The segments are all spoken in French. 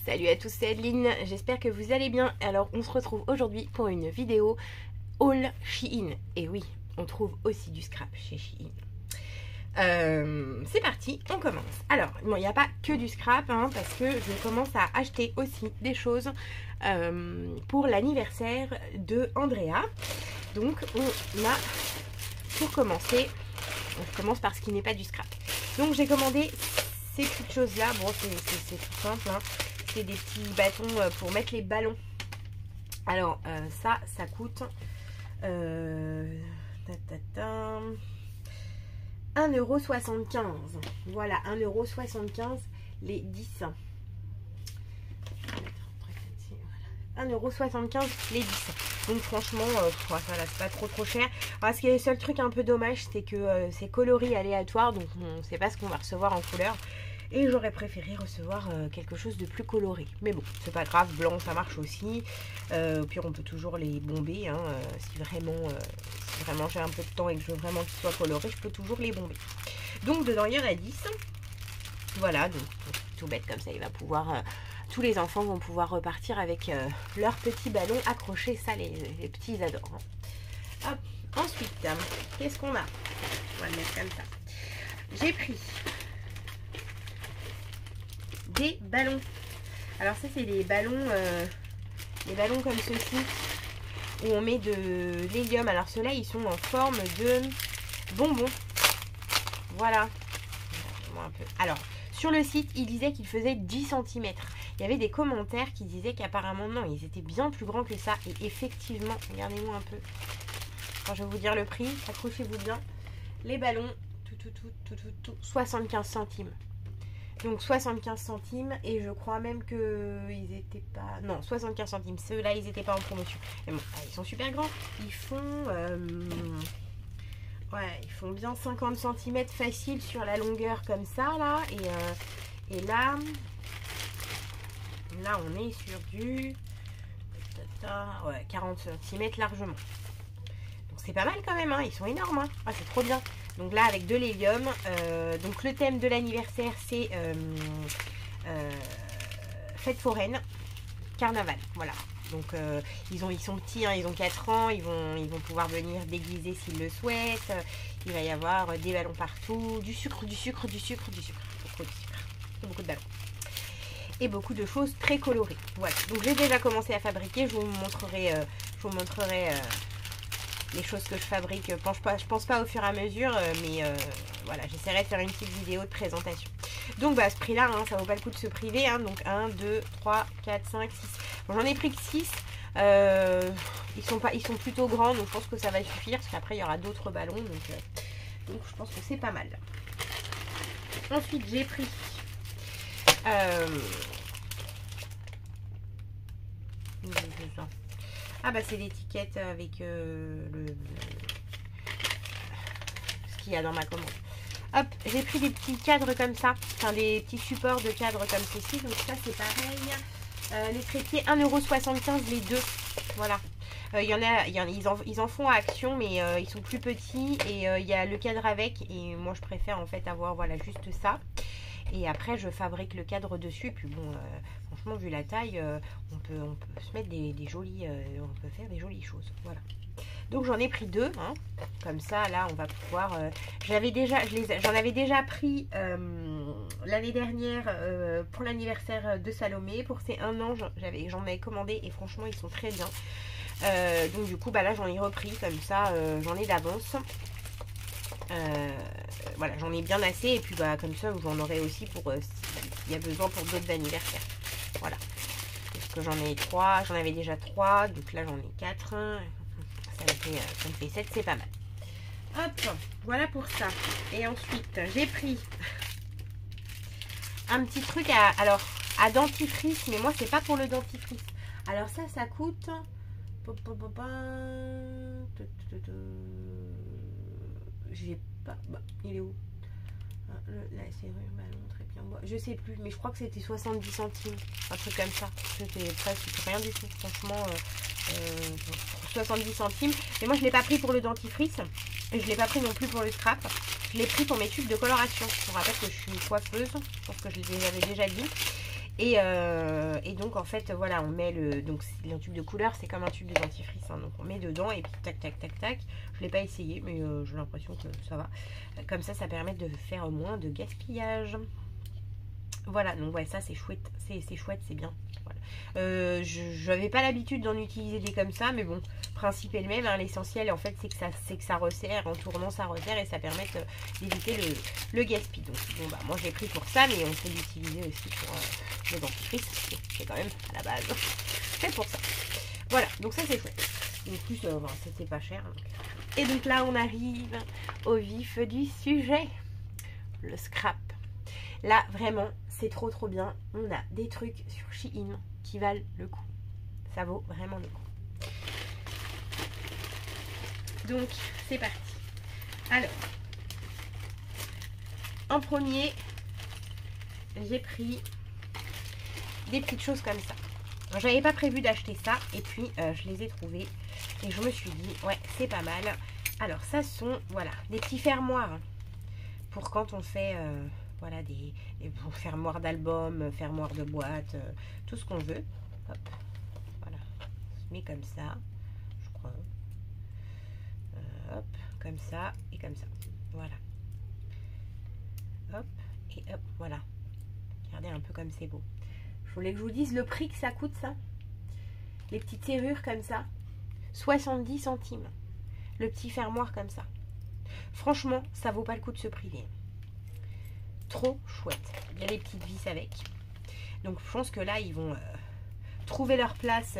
Salut à tous, c'est Adeline, j'espère que vous allez bien. Alors on se retrouve aujourd'hui pour une vidéo haul Shein. Et oui, on trouve aussi du scrap chez Shein. C'est parti, on commence. Alors, bon, il n'y a pas que du scrap, hein, parce que je commence à acheter aussi des choses pour l'anniversaire de Andrea. Donc on a, pour commencer, on commence par ce qui n'est pas du scrap. Donc j'ai commandé ces petites choses là, bon c'est tout simple, hein. C'est des petits bâtons pour mettre les ballons. Alors ça coûte 1,75 €. Voilà, 1,75 € les 10. 1,75 € les 10. Donc franchement, voilà, c'est pas trop cher. Alors, ce qui est le seul truc un peu dommage, c'est que c'est coloris aléatoire, donc on ne sait pas ce qu'on va recevoir en couleur. Et j'aurais préféré recevoir quelque chose de plus coloré. Mais bon, c'est pas grave, blanc ça marche aussi. Au pire, on peut toujours les bomber. Hein, si vraiment j'ai un peu de temps et que je veux vraiment qu'ils soient colorés, je peux toujours les bomber. Donc dedans, il y en a 10. Voilà, donc tout bête comme ça, il va pouvoir... tous les enfants vont pouvoir repartir avec leurs petits ballons accrochés. Ça, les petits, ils adorent. Hein. Hop. Ensuite, qu'est-ce qu'on a? On va le mettre comme ça. J'ai pris des ballons. Alors ça, c'est des ballons comme ceci, où on met de l'hélium. Alors ceux-là, ils sont en forme de bonbons. Voilà. Un peu. Alors, sur le site, il disait qu'il faisait 10 cm. Il y avait des commentaires qui disaient qu'apparemment, non, ils étaient bien plus grands que ça. Et effectivement, regardez-moi un peu. Quand je vais vous dire le prix, accrochez-vous bien. Les ballons, 75 centimes. Donc 75 centimes. Et je crois même qu'ils n'étaient pas... Non, 75 centimes. Ceux-là, ils n'étaient pas en promotion. Mais bon, ils sont super grands. Ils font... ouais, ils font bien 50 cm facile sur la longueur comme ça, là. Et là, on est sur du... ouais, 40 cm largement. Donc c'est pas mal quand même, hein. Ils sont énormes, hein. Ah, c'est trop bien. Donc là, avec de l'hélium. Donc le thème de l'anniversaire, c'est fête foraine, carnaval. Voilà. Donc ils sont petits, hein, ils ont 4 ans, ils vont pouvoir venir déguiser s'ils le souhaitent. Il va y avoir des ballons partout, du sucre, beaucoup de sucre, beaucoup de ballons. Et beaucoup de choses très colorées. Voilà. Donc j'ai déjà commencé à fabriquer, je vous montrerai les choses que je fabrique. Je pense pas au fur et à mesure, mais voilà, j'essaierai de faire une petite vidéo de présentation. Donc bah, à ce prix là, hein, ça vaut pas le coup de se priver, hein. Donc 1, 2, 3, 4, 5, 6. Bon, j'en ai pris que 6. Ils sont plutôt grands, donc je pense que ça va suffire, parce qu'après il y aura d'autres ballons, donc je pense que c'est pas mal. Ensuite j'ai pris ah bah c'est l'étiquette avec ce qu'il y a dans ma commande. Hop, j'ai pris des petits cadres comme ça, enfin des petits supports de cadres comme ceci, donc ça c'est pareil. Les trépieds 1,75 € les deux. Voilà. Ils en font à Action, mais ils sont plus petits et il y a le cadre avec. Et moi je préfère en fait avoir voilà juste ça. Et après je fabrique le cadre dessus. Et puis bon, franchement vu la taille, on peut se mettre des jolis, on peut faire des jolies choses. Voilà. Donc j'en ai pris 2, hein. Comme ça là on va pouvoir. J'en avais déjà pris l'année dernière pour l'anniversaire de Salomé. Pour ses 1 an, j'en avais commandé et franchement ils sont très bien. Donc du coup bah là j'en ai repris comme ça, j'en ai d'avance. Voilà, j'en ai bien assez et puis bah comme ça j'en aurai aussi pour s'il y a besoin pour d'autres anniversaires. Voilà. Parce que j'en ai 3, j'en avais déjà 3, donc là j'en ai 4. Ça me fait 7, c'est pas mal. Hop, voilà pour ça. Et ensuite, j'ai pris un petit truc à dentifrice, mais moi c'est pas pour le dentifrice. Alors ça coûte... J'ai pas... Bah, il est où? La serrure ballon, très bien. Je sais plus, mais je crois que c'était 70 centimes. Un truc comme ça. C'était presque rien du tout. Franchement, 70 centimes. Mais moi, je ne l'ai pas pris pour le dentifrice. Et je ne l'ai pas pris non plus pour le scrap. Je l'ai pris pour mes tubes de coloration. Je vous rappelle que je suis coiffeuse. Je pense que je les avais déjà dit. Et donc en fait voilà, on met donc le tube de couleur, c'est comme un tube de dentifrice, hein, donc on met dedans et puis tac tac tac tac. Je l'ai pas essayé mais j'ai l'impression que ça va. Comme ça permet de faire moins de gaspillage. Voilà, donc ouais, ça c'est chouette, c'est chouette, c'est bien. Voilà. Je n'avais pas l'habitude d'en utiliser des comme ça, mais bon, le principe est le même, hein. L'essentiel en fait c'est que ça resserre, en tournant ça resserre et ça permet d'éviter le gaspillage. Donc bon bah moi j'ai pris pour ça, mais on peut l'utiliser aussi pour le dentifrice, c'est quand même à la base fait pour ça. Voilà, donc ça c'est chouette. En plus c'était pas cher. Donc. Et donc là on arrive au vif du sujet, le scrap. Là, vraiment, c'est trop bien. On a des trucs sur Shein qui valent le coup. Ça vaut vraiment le coup. Donc, c'est parti. Alors, en premier, j'ai pris des petites choses comme ça. J'avais pas prévu d'acheter ça. Et puis, je les ai trouvées. Et je me suis dit, ouais, c'est pas mal. Alors, ça sont, voilà, des petits fermoirs. Pour quand on fait... voilà, des fermoirs d'album, fermoirs de boîte, tout ce qu'on veut. Hop, voilà. On se met comme ça, je crois. Hop, comme ça et comme ça. Voilà. Hop, et hop, voilà. Regardez un peu comme c'est beau. Je voulais que je vous dise le prix que ça coûte, ça. Les petites serrures comme ça. 70 centimes. Le petit fermoir comme ça. Franchement, ça vaut pas le coup de se priver. Trop chouette. Il y a les petites vis avec. Donc je pense que là ils vont trouver leur place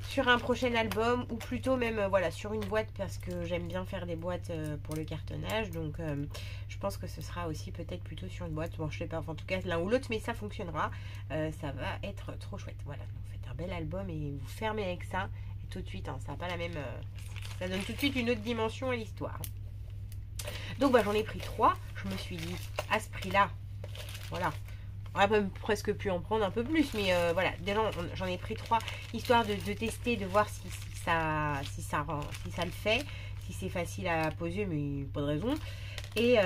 sur un prochain album, ou plutôt même voilà, sur une boîte, parce que j'aime bien faire des boîtes pour le cartonnage. Donc je pense que ce sera aussi peut-être plutôt sur une boîte. Bon, je sais pas, en tout cas l'un ou l'autre, mais ça fonctionnera. Ça va être trop chouette. Voilà, donc faites un bel album et vous fermez avec ça. Et tout de suite, hein, ça n'a pas la même... ça donne tout de suite une autre dimension à l'histoire. Donc bah, j'en ai pris 3. Je me suis dit, à ce prix-là, voilà, on aurait même presque pu en prendre un peu plus. Mais voilà, déjà j'en ai pris 3, histoire de tester, de voir si ça le fait. Si c'est facile à poser, mais pas de raison. Et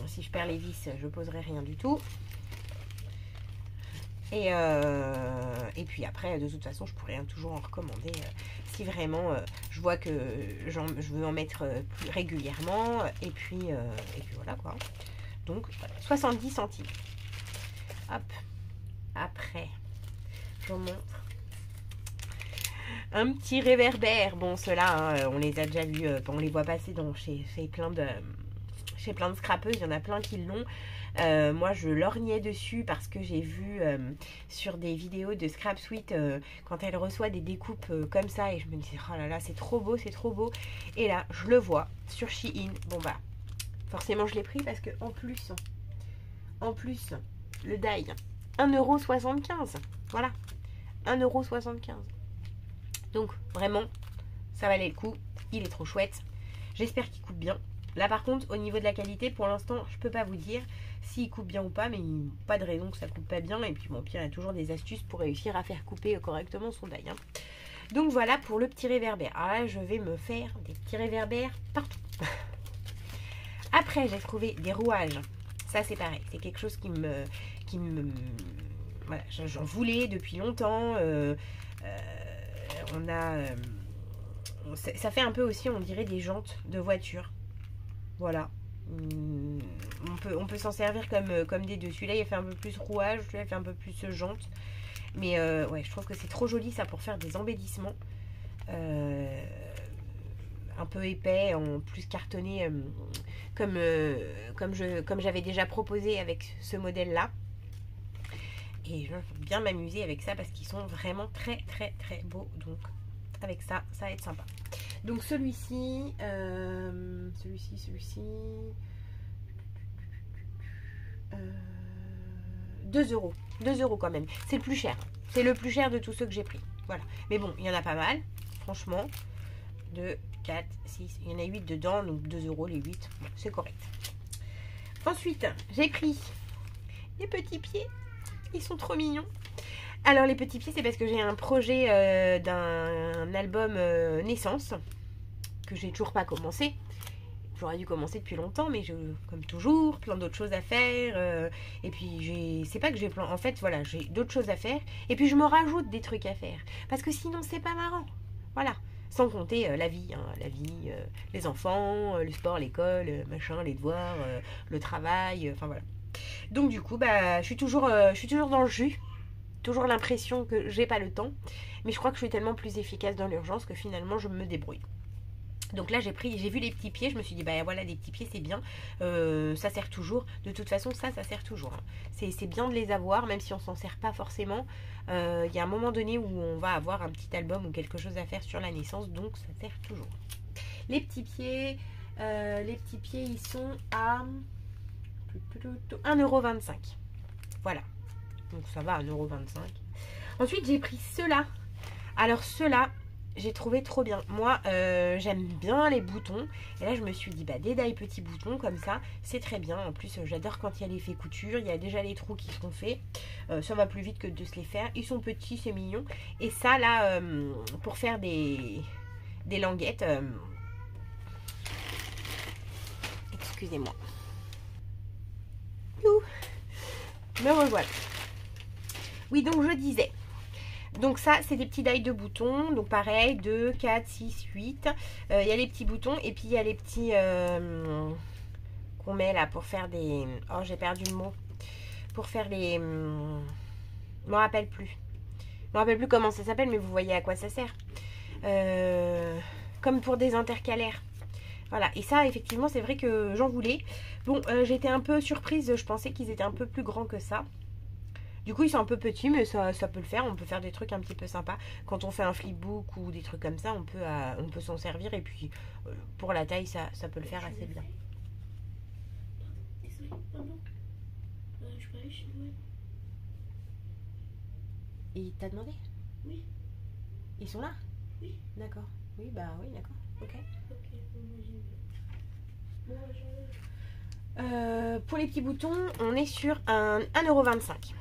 si je perds les vis, je poserai rien du tout. Et puis après, de toute façon, je pourrais toujours en recommander si vraiment je vois que je veux en mettre plus régulièrement. Et puis voilà quoi. Donc, voilà, 70 centimes. Hop. Après, je vous montre un petit réverbère. Bon, ceux-là, hein, on les a déjà vus, on les voit passer chez plein de scrapeuses. Il y en a plein qui l'ont. Moi je lorgnais dessus parce que j'ai vu sur des vidéos de Scrap Suite quand elle reçoit des découpes comme ça, et je me disais oh là là, c'est trop beau, c'est trop beau. Et là je le vois sur Shein. Bon bah forcément je l'ai pris parce que en plus le die 1,75 €. Voilà, 1,75 €. Donc vraiment ça valait le coup. Il est trop chouette. J'espère qu'il coupe bien. Là par contre au niveau de la qualité, pour l'instant je peux pas vous dire s'il coupe bien ou pas, mais pas de raison que ça coupe pas bien. Et puis bon, Pierre a toujours des astuces pour réussir à faire couper correctement son die, hein. Donc voilà pour le petit réverbère. Alors là je vais me faire des petits réverbères partout. Après j'ai trouvé des rouages. Ça c'est pareil, c'est quelque chose qui me voilà, j'en voulais depuis longtemps. On a ça fait un peu aussi, on dirait, des jantes de voiture. Voilà. On peut s'en servir comme des deux. Celui-là il fait un peu plus rouage, celui-là il fait un peu plus jante. Mais ouais, je trouve que c'est trop joli ça pour faire des embellissements. Un peu épais, en plus cartonné, comme j'avais déjà proposé avec ce modèle là. Et je vais bien m'amuser avec ça parce qu'ils sont vraiment très très très beaux. Donc avec ça, ça va être sympa. Donc celui-ci, 2 €. 2 € quand même. C'est le plus cher. C'est le plus cher de tous ceux que j'ai pris. Voilà. Mais bon, il y en a pas mal. Franchement. 2, 4, 6. Il y en a 8 dedans. Donc 2 € les 8. Bon, c'est correct. Ensuite, j'ai pris les petits pieds. Ils sont trop mignons. Alors les petits pieds, c'est parce que j'ai un projet d'un album naissance que j'ai toujours pas commencé. j'aurais dû commencer depuis longtemps, mais comme toujours, plein d'autres choses à faire. Et puis, c'est pas que j'ai plein... En fait, voilà, j'ai d'autres choses à faire. Et puis, je me rajoute des trucs à faire. Parce que sinon, c'est pas marrant. Voilà. Sans compter la vie, hein, les enfants, le sport, l'école, machin, les devoirs, le travail, enfin voilà. Donc du coup, bah, je suis toujours dans le jus. Toujours l'impression que j'ai pas le temps. Mais je crois que je suis tellement plus efficace dans l'urgence que finalement, je me débrouille. Donc là, j'ai vu les petits pieds, je me suis dit, bah voilà, des petits pieds, c'est bien, ça sert toujours. De toute façon, ça sert toujours. Hein. C'est bien de les avoir, même si on s'en sert pas forcément. Il y a un moment donné où on va avoir un petit album ou quelque chose à faire sur la naissance, donc ça sert toujours. Les petits pieds, ils sont à 1,25 €. Voilà, donc ça va, 1,25 €. Ensuite, j'ai pris ceux-là. Alors ceux-là, j'ai trouvé trop bien. Moi, j'aime bien les boutons. Et là, je me suis dit, bah, des die petits boutons comme ça, c'est très bien. En plus, j'adore quand il y a l'effet couture. Il y a déjà les trous qui sont faits. Ça va plus vite que de se les faire. Ils sont petits, c'est mignon. Et ça, là, pour faire des languettes. Excusez-moi. Me revoilà. Oui, donc je disais. Donc ça, c'est des petits die de boutons. Donc pareil, 2, 4, 6, 8. Il y a les petits boutons et puis il y a les petits qu'on met là pour faire des... Oh, j'ai perdu le mot. Pour faire les... Je me rappelle plus. Je me rappelle plus comment ça s'appelle, mais vous voyez à quoi ça sert. Comme pour des intercalaires. Voilà, et ça, effectivement, c'est vrai que j'en voulais. Bon, j'étais un peu surprise. Je pensais qu'ils étaient un peu plus grands que ça. Du coup, ils sont un peu petits, mais ça peut le faire. On peut faire des trucs un petit peu sympas. Quand on fait un flipbook ou des trucs comme ça, on peut s'en servir. Et puis, pour la taille, ça peut le faire assez bien. Désolée, pardon. Je peux aller chez Noël. Et il t'a demandé? Oui. Ils sont là? Oui. D'accord. Oui, bah oui, d'accord. Ok. Ok, moi j'y vais. Pour les petits boutons, on est sur un 1,25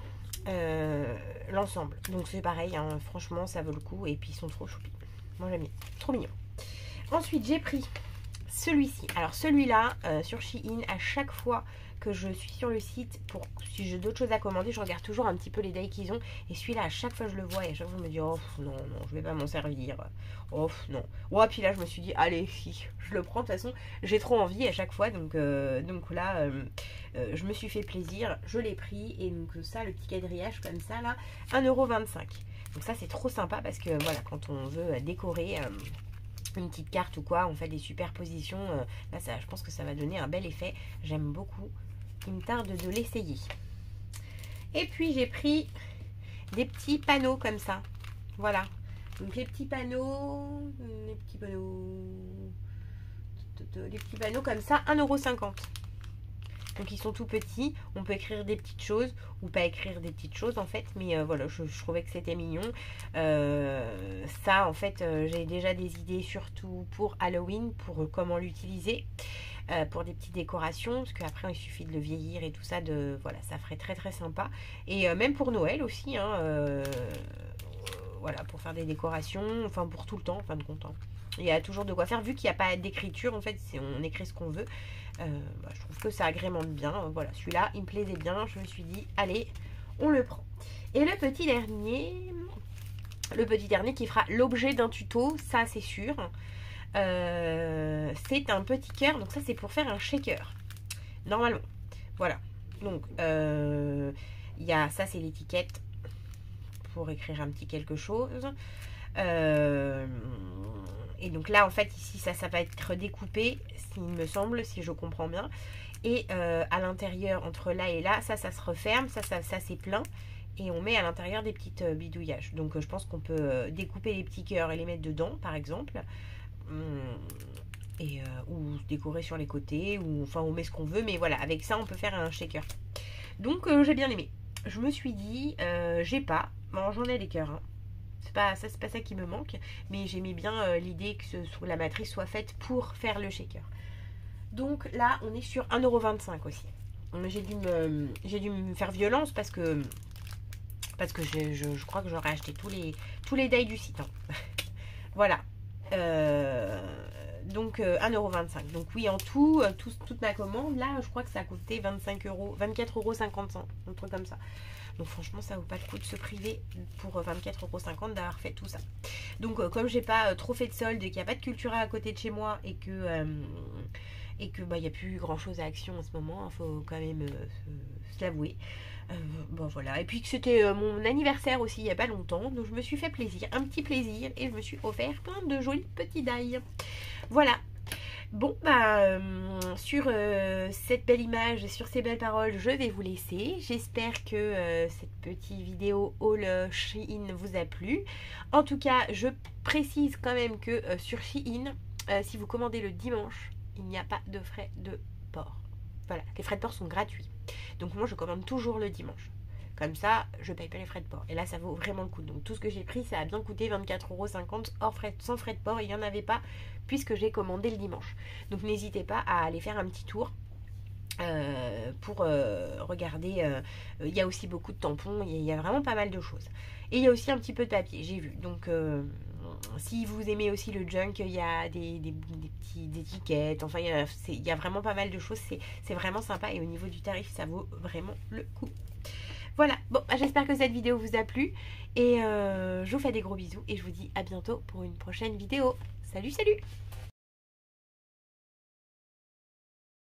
€ l'ensemble. Donc c'est pareil, hein, franchement ça vaut le coup. Et puis ils sont trop choupis. Moi j'aime bien, trop mignon. Ensuite j'ai pris celui-ci. Alors celui-là sur Shein, à chaque fois que je suis sur le site, si j'ai d'autres choses à commander, je regarde toujours un petit peu les days qu'ils ont. Et celui-là, à chaque fois je le vois et à chaque fois je me dis, oh non, je vais pas m'en servir. Oh non. Ouais, puis là je me suis dit, allez, si, je le prends. De toute façon, j'ai trop envie à chaque fois. Donc là, je me suis fait plaisir, je l'ai pris. Et donc ça, le petit quadrillage comme ça, là, 1,25 €. Donc ça, c'est trop sympa parce que voilà, quand on veut décorer... une petite carte ou quoi, on fait des superpositions, là ça, je pense que ça va donner un bel effet, j'aime beaucoup, il me tarde de l'essayer. Et puis j'ai pris des petits panneaux comme ça, voilà, donc les petits panneaux comme ça, 1,50 €. Donc ils sont tout petits, on peut écrire des petites choses ou pas écrire des petites choses en fait, mais voilà, je trouvais que c'était mignon. Ça en fait, j'ai déjà des idées surtout pour Halloween, pour comment l'utiliser, pour des petites décorations, parce qu'après il suffit de le vieillir et tout ça, voilà, ça ferait très très sympa. Et même pour Noël aussi, hein, voilà, pour faire des décorations, enfin pour tout le temps en fin de compte. Hein. Il y a toujours de quoi faire, vu qu'il n'y a pas d'écriture en fait, on écrit ce qu'on veut. Je trouve que ça agrémente bien. Voilà, celui-là, il me plaisait bien. Je me suis dit, allez, on le prend. Et le petit dernier qui fera l'objet d'un tuto, ça c'est sûr. C'est un petit cœur. Donc ça, c'est pour faire un shaker. Normalement. Voilà. Donc, il y a ça, c'est l'étiquette pour écrire un petit quelque chose. Et donc là, en fait, ici, ça va être découpé, il me semble, si je comprends bien. Et à l'intérieur, entre là et là, ça se referme, ça c'est plein. Et on met à l'intérieur des petites bidouillages. Donc je pense qu'on peut découper les petits cœurs et les mettre dedans, par exemple. Ou décorer sur les côtés, ou enfin on met ce qu'on veut. Mais voilà, avec ça, on peut faire un shaker. Donc j'ai bien aimé. Je me suis dit, j'ai pas. Bon, j'en ai des cœurs, hein. C'est pas ça qui me manque, mais j'aimais bien l'idée que la matrice soit faite pour faire le shaker. Donc là, on est sur 1,25 € aussi. J'ai dû me faire violence parce que je crois que j'aurais acheté tous les days du site. Hein. Voilà. Donc 1,25 €. Donc oui, en tout, toute ma commande, là, je crois que ça a coûté 25 €, 24,50 €, un truc comme ça. Donc franchement, ça vaut pas le coup de se priver pour 24,50 € d'avoir fait tout ça. Donc comme j'ai pas trop fait de solde et qu'il n'y a pas de Cultura à côté de chez moi et que bah, il n'y a plus grand chose à Action en ce moment, il faut quand même se l'avouer. Bon voilà, et puis que c'était mon anniversaire aussi il n'y a pas longtemps, donc je me suis fait plaisir, un petit plaisir, et je me suis offert plein de jolis petits dailles. Voilà. Bon, bah, sur cette belle image, sur ces belles paroles, je vais vous laisser. J'espère que cette petite vidéo haul Shein vous a plu. En tout cas, je précise quand même que sur Shein, si vous commandez le dimanche, il n'y a pas de frais de port. Voilà, les frais de port sont gratuits. Donc moi, je commande toujours le dimanche. Comme ça, je paye pas les frais de port. Et là, ça vaut vraiment le coup. Donc tout ce que j'ai pris, ça a bien coûté 24,50 € sans frais de port. Il n'y en avait pas puisque j'ai commandé le dimanche. Donc n'hésitez pas à aller faire un petit tour pour regarder. Il y a aussi beaucoup de tampons. Il y a vraiment pas mal de choses. Et il y a aussi un petit peu de papier, j'ai vu. Donc si vous aimez aussi le junk, il y a des petites étiquettes. Enfin, il y a vraiment pas mal de choses. C'est vraiment sympa. Et au niveau du tarif, ça vaut vraiment le coup. Voilà, bon, j'espère que cette vidéo vous a plu et je vous fais des gros bisous et je vous dis à bientôt pour une prochaine vidéo. Salut, salut!